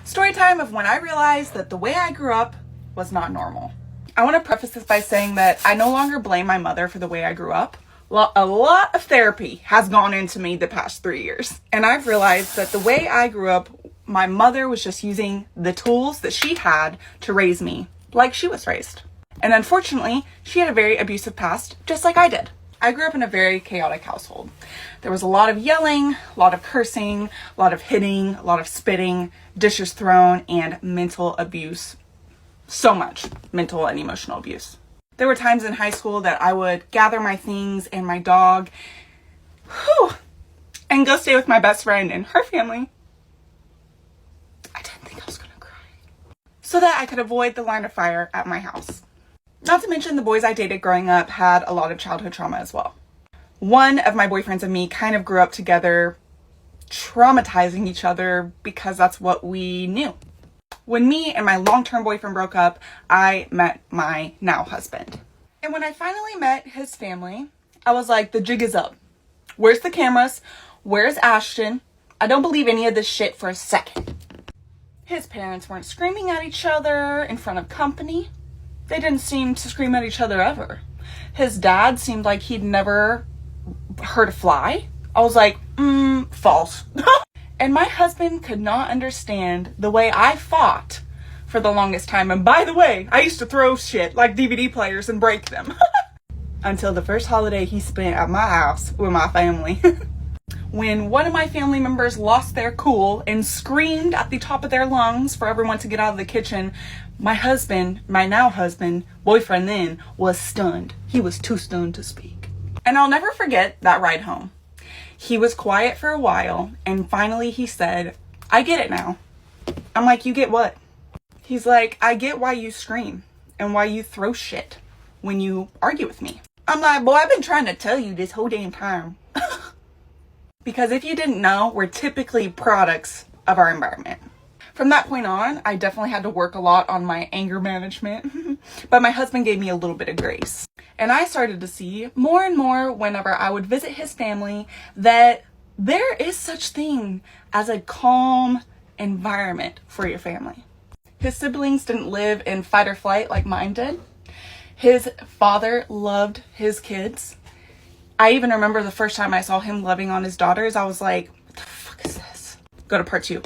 Story time of when I realized that the way I grew up was not normal. I want to preface this by saying that I no longer blame my mother for the way I grew up. A lot of therapy has gone into me the past 3 years. And I've realized that the way I grew up, my mother was just using the tools that she had to raise me like she was raised. And unfortunately, she had a very abusive past, just like I did. I grew up in a very chaotic household. There was a lot of yelling, a lot of cursing, a lot of hitting, a lot of spitting, dishes thrown, and mental abuse. So much mental and emotional abuse. There were times in high school that I would gather my things and my dog, and go stay with my best friend and her family. I didn't think I was gonna cry. So that I could avoid the line of fire at my house. Not to mention the boys I dated growing up had a lot of childhood trauma as well. One of my boyfriends and me kind of grew up together, traumatizing each other because that's what we knew. When me and my long-term boyfriend broke up, I met my now husband. And when I finally met his family, I was like, the jig is up. Where's the cameras? Where's Ashton? I don't believe any of this shit for a second. His parents weren't screaming at each other in front of company. They didn't seem to scream at each other ever. His dad seemed like he'd never heard a fly. I was like, false. And my husband could not understand the way I fought for the longest time. And by the way, I used to throw shit like DVD players and break them. Until the first holiday he spent at my house with my family. When one of my family members lost their cool and screamed at the top of their lungs for everyone to get out of the kitchen, my husband, my now husband, boyfriend then, was stunned. He was too stunned to speak. And I'll never forget that ride home. He was quiet for a while, and finally he said, I get it now. I'm like, you get what? He's like, I get why you scream and why you throw shit when you argue with me. I'm like, boy, I've been trying to tell you this whole damn time. Because if you didn't know, we're typically products of our environment. From that point on, I definitely had to work a lot on my anger management, but my husband gave me a little bit of grace. And I started to see more and more whenever I would visit his family that there is such thing as a calm environment for your family. His siblings didn't live in fight or flight like mine did. His father loved his kids. I even remember the first time I saw him loving on his daughters, I was like, what the fuck is this? Go to part 2.